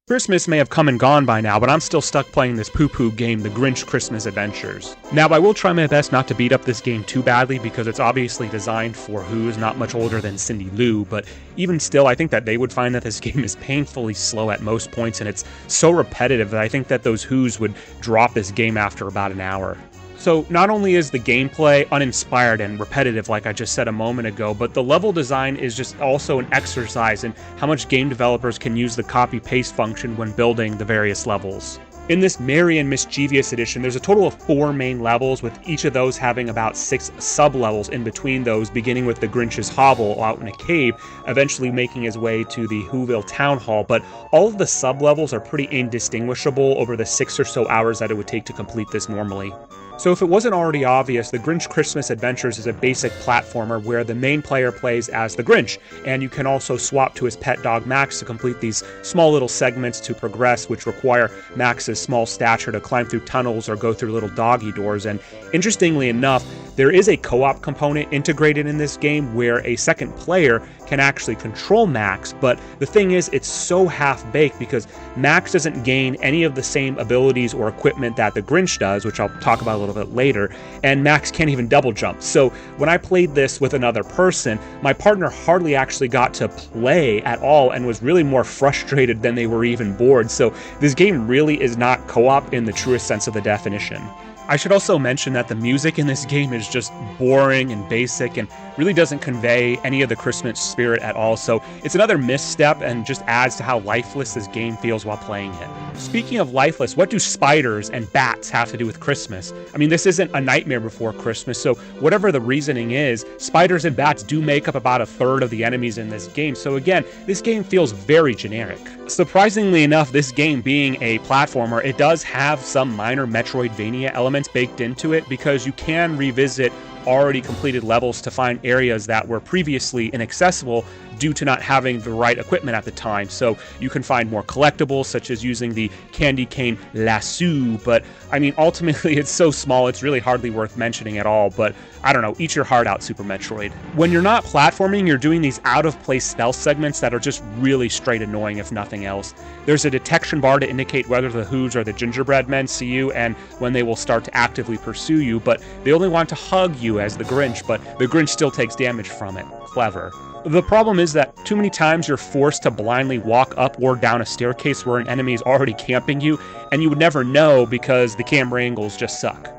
Christmas may have come and gone by now, but I'm still stuck playing this poo-poo game, The Grinch Christmas Adventures. Now, I will try my best not to beat up this game too badly because it's obviously designed for who's not much older than Cindy Lou, but even still, I think that they would find that this game is painfully slow at most points, and it's so repetitive that I think that those who's would drop this game after about an hour. So not only is the gameplay uninspired and repetitive like I just said a moment ago, but the level design is just also an exercise in how much game developers can use the copy-paste function when building the various levels. In this Merry and Mischievous edition, there's a total of 4 main levels, with each of those having about 6 sub-levels in between those, beginning with the Grinch's hovel out in a cave, eventually making his way to the Whoville Town Hall, but all of the sub-levels are pretty indistinguishable over the 6 or so hours that it would take to complete this normally. So if it wasn't already obvious, The Grinch Christmas Adventures is a basic platformer where the main player plays as the Grinch, and you can also swap to his pet dog Max to complete these small little segments to progress, which require Max's small stature to climb through tunnels or go through little doggy doors. And interestingly enough, there is a co-op component integrated in this game where a second player can actually control Max, but the thing is, it's so half-baked because Max doesn't gain any of the same abilities or equipment that the Grinch does, which I'll talk about a little bit later, and Max can't even double jump. So when I played this with another person, my partner hardly actually got to play at all and was really more frustrated than they were even bored. So this game really is not co-op in the truest sense of the definition. I should also mention that the music in this game is just boring and basic and really doesn't convey any of the Christmas spirit at all, so it's another misstep and just adds to how lifeless this game feels while playing it. Speaking of lifeless, what do spiders and bats have to do with Christmas? I mean, this isn't A Nightmare Before Christmas, so whatever the reasoning is, spiders and bats do make up about a third of the enemies in this game, so again, this game feels very generic. Surprisingly enough, this game being a platformer, it does have some minor Metroidvania elements baked into it because you can revisit already completed levels to find areas that were previously inaccessible due to not having the right equipment at the time. So you can find more collectibles, such as using the candy cane lasso, but I mean, ultimately it's so small it's really hardly worth mentioning at all, but I don't know, eat your heart out, Super Metroid. When you're not platforming, you're doing these out-of-place stealth segments that are just really straight annoying if nothing else. There's a detection bar to indicate whether the Who's or the gingerbread men see you and when they will start to actively pursue you, but they only want to hug you as the Grinch, but the Grinch still takes damage from it. Clever. The problem is that too many times you're forced to blindly walk up or down a staircase where an enemy is already camping you, and you would never know because the camera angles just suck.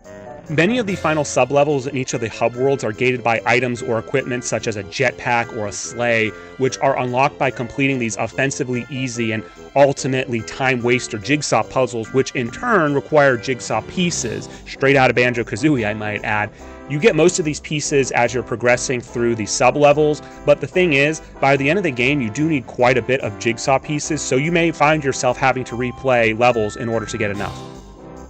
Many of the final sub-levels in each of the hub worlds are gated by items or equipment such as a jetpack or a sleigh, which are unlocked by completing these offensively easy and ultimately time-waster jigsaw puzzles, which in turn require jigsaw pieces, straight out of Banjo-Kazooie I might add. You get most of these pieces as you're progressing through the sub-levels, but the thing is, by the end of the game you do need quite a bit of jigsaw pieces, so you may find yourself having to replay levels in order to get enough.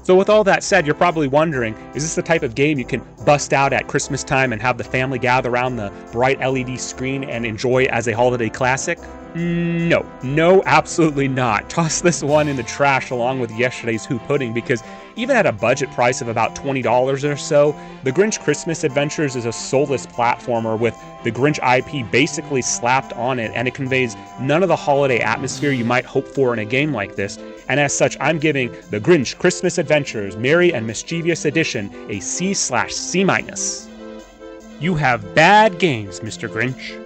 So with all that said, you're probably wondering, is this the type of game you can bust out at Christmas time and have the family gather around the bright LED screen and enjoy as a holiday classic? No, absolutely not. Toss this one in the trash along with yesterday's Who Pudding, because even at a budget price of about $20 or so, The Grinch Christmas Adventures is a soulless platformer with the Grinch IP basically slapped on it, and it conveys none of the holiday atmosphere you might hope for in a game like this, and as such, I'm giving The Grinch Christmas Adventures Merry and Mischievous Edition a C/C-. You have bad games, Mr. Grinch.